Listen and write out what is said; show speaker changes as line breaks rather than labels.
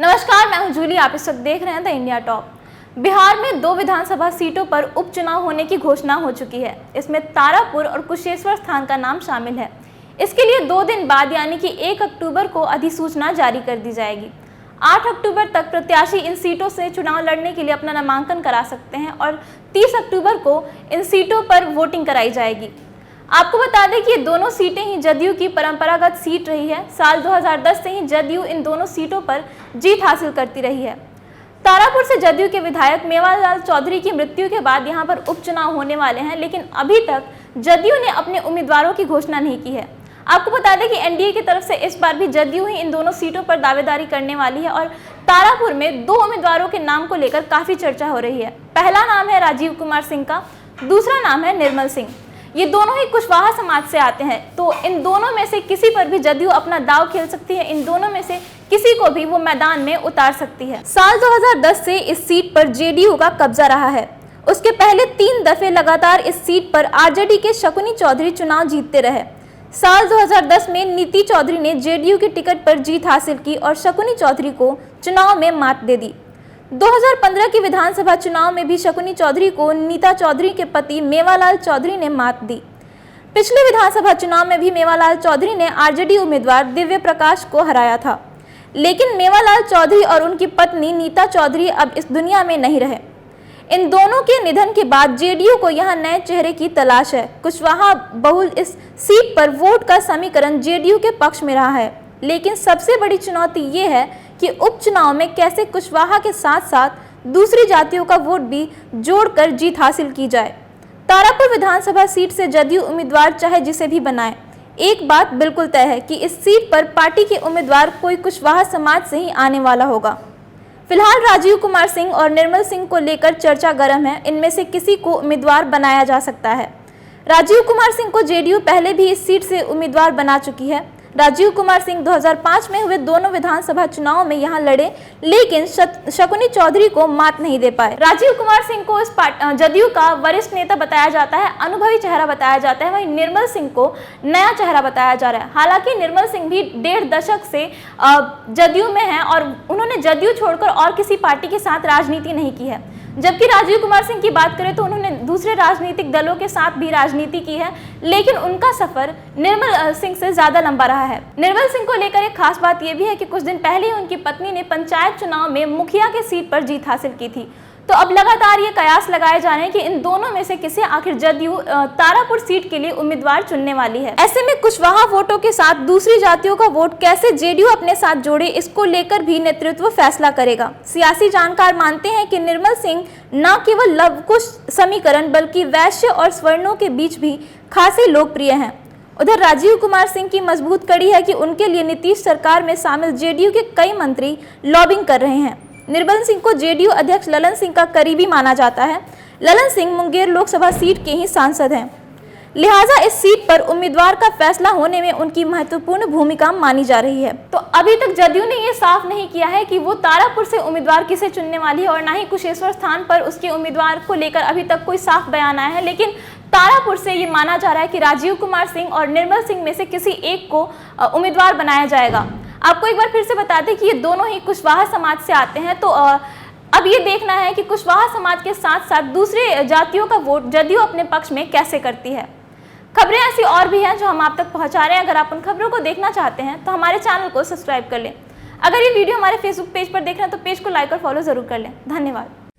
नमस्कार, मैं हूं जूली। आप इस वक्त देख रहे हैं द इंडिया टॉप। बिहार में 2 विधानसभा सीटों पर उपचुनाव होने की घोषणा हो चुकी है। इसमें तारापुर और कुशेश्वर स्थान का नाम शामिल है। इसके लिए 2 दिन बाद यानी कि 1 अक्टूबर को अधिसूचना जारी कर दी जाएगी। 8 अक्टूबर तक प्रत्याशी इन सीटों से चुनाव लड़ने के लिए अपना नामांकन करा सकते हैं और 30 अक्टूबर को इन सीटों पर वोटिंग कराई जाएगी। आपको बता दें कि ये दोनों सीटें ही जदयू की परंपरागत सीट रही है। साल 2010 से ही जदयू इन दोनों सीटों पर जीत हासिल करती रही है। तारापुर से जदयू के विधायक मेवालाल चौधरी की मृत्यु के बाद यहां पर उपचुनाव होने वाले हैं, लेकिन अभी तक जदयू ने अपने उम्मीदवारों की घोषणा नहीं की है। आपको बता दें कि एनडीए की तरफ से इस बार भी जदयू ही इन दोनों सीटों पर दावेदारी करने वाली है और तारापुर में 2 उम्मीदवारों के नाम को लेकर काफी चर्चा हो रही है। पहला नाम है राजीव कुमार सिंह का, दूसरा नाम है निर्मल सिंह। ये दोनों ही कुशवाहा समाज से आते हैं, तो इन दोनों में से किसी पर भी जदयू अपना दांव खेल सकती है। इन दोनों में से किसी को भी वो मैदान में उतार सकती है। साल 2010 से इस सीट पर जेडीयू का कब्जा रहा है। उसके पहले 3 दफे लगातार इस सीट पर आरजेडी के शकुनी चौधरी चुनाव जीतते रहे। साल 2010 में नीति चौधरी ने जेडीयू की टिकट पर जीत हासिल की और शकुनी चौधरी को चुनाव में मात दे दी। 2015 की विधानसभा चुनाव में भी शकुनी चौधरी को नीता चौधरी के पति मेवालाल चौधरी ने मात दी। पिछले विधानसभा चुनाव में भी मेवालाल चौधरी ने आरजेडी उम्मीदवार दिव्य प्रकाश को हराया था, लेकिन मेवालाल चौधरी और उनकी पत्नी नीता चौधरी अब इस दुनिया में नहीं रहे। इन दोनों के निधन के बाद जेडीयू को यहां नए चेहरे की तलाश है। कुशवाहा बहुल इस सीट पर वोट का समीकरण जेडीयू के पक्ष में रहा है, लेकिन सबसे बड़ी चुनौती ये है कि उपचुनाव में कैसे कुशवाहा के साथ साथ दूसरी जातियों का वोट भी जोड़कर जीत हासिल की जाए। तारापुर विधानसभा सीट से जदयू उम्मीदवार चाहे जिसे भी बनाए, एक बात बिल्कुल तय है कि इस सीट पर पार्टी के उम्मीदवार कोई कुशवाहा समाज से ही आने वाला होगा। फिलहाल राजीव कुमार सिंह और निर्मल सिंह को लेकर चर्चा गर्म है। इनमें से किसी को उम्मीदवार बनाया जा सकता है। राजीव कुमार सिंह को जेडीयू पहले भी इस सीट से उम्मीदवार बना चुकी है। राजीव कुमार सिंह 2005 में हुए दोनों विधानसभा चुनाव में यहां लड़े, लेकिन शकुनी चौधरी को मात नहीं दे पाए। राजीव कुमार सिंह को इस जदयू का वरिष्ठ नेता बताया जाता है, अनुभवी चेहरा बताया जाता है। वहीं निर्मल सिंह को नया चेहरा बताया जा रहा है। हालांकि निर्मल सिंह भी 1.5 दशक से जदयू में है और उन्होंने जदयू छोड़कर और किसी पार्टी के साथ राजनीति नहीं की है। जबकि राजीव कुमार सिंह की बात करें तो उन्होंने दूसरे राजनीतिक दलों के साथ भी राजनीति की है, लेकिन उनका सफर निर्मल सिंह से ज्यादा लंबा रहा है। निर्मल सिंह को लेकर एक खास बात यह भी है कि कुछ दिन पहले ही उनकी पत्नी ने पंचायत चुनाव में मुखिया के सीट पर जीत हासिल की थी। तो अब लगातार ये कयास लगाए जा रहे हैं कि इन दोनों में से किसे आखिर जदयू तारापुर सीट के लिए उम्मीदवार चुनने वाली है। ऐसे में कुशवाहा वोटों के साथ दूसरी जातियों का वोट कैसे जेडीयू अपने साथ जोड़े, इसको लेकर भी नेतृत्व फैसला करेगा। सियासी जानकार मानते हैं कि निर्मल सिंह न केवल लव कुश समीकरण बल्कि वैश्य और स्वर्णों के बीच भी खासे लोकप्रिय हैं। उधर राजीव कुमार सिंह की मजबूत कड़ी है कि उनके लिए नीतीश सरकार में शामिल जेडीयू के कई मंत्री लॉबिंग कर रहे हैं। निर्मल सिंह को जेडीयू अध्यक्ष ललन सिंह का करीबी माना जाता है। ललन सिंह मुंगेर लोकसभा सीट के ही सांसद हैं, लिहाजा इस सीट पर उम्मीदवार का फैसला होने में उनकी महत्वपूर्ण भूमिका मानी जा रही है। तो अभी तक जदयू ने यह साफ नहीं किया है कि वो तारापुर से उम्मीदवार किसे चुनने वाली है और ना ही कुशेश्वर स्थान पर उसके उम्मीदवार को लेकर अभी तक कोई साफ बयान आया है। लेकिन तारापुर से ये माना जा रहा है कि राजीव कुमार सिंह और निर्मल सिंह में से किसी एक को उम्मीदवार बनाया जाएगा। आपको एक बार फिर से बता दें कि ये दोनों ही कुशवाहा समाज से आते हैं, तो अब ये देखना है कि कुशवाहा समाज के साथ साथ दूसरे जातियों का वोट जदयू अपने पक्ष में कैसे करती है। खबरें ऐसी और भी हैं जो हम आप तक पहुंचा रहे हैं। अगर आप उन खबरों को देखना चाहते हैं तो हमारे चैनल को सब्सक्राइब कर लें। अगर ये वीडियो हमारे फेसबुक पेज पर देख रहे हैं तो पेज को लाइक और फॉलो जरूर कर लें। धन्यवाद।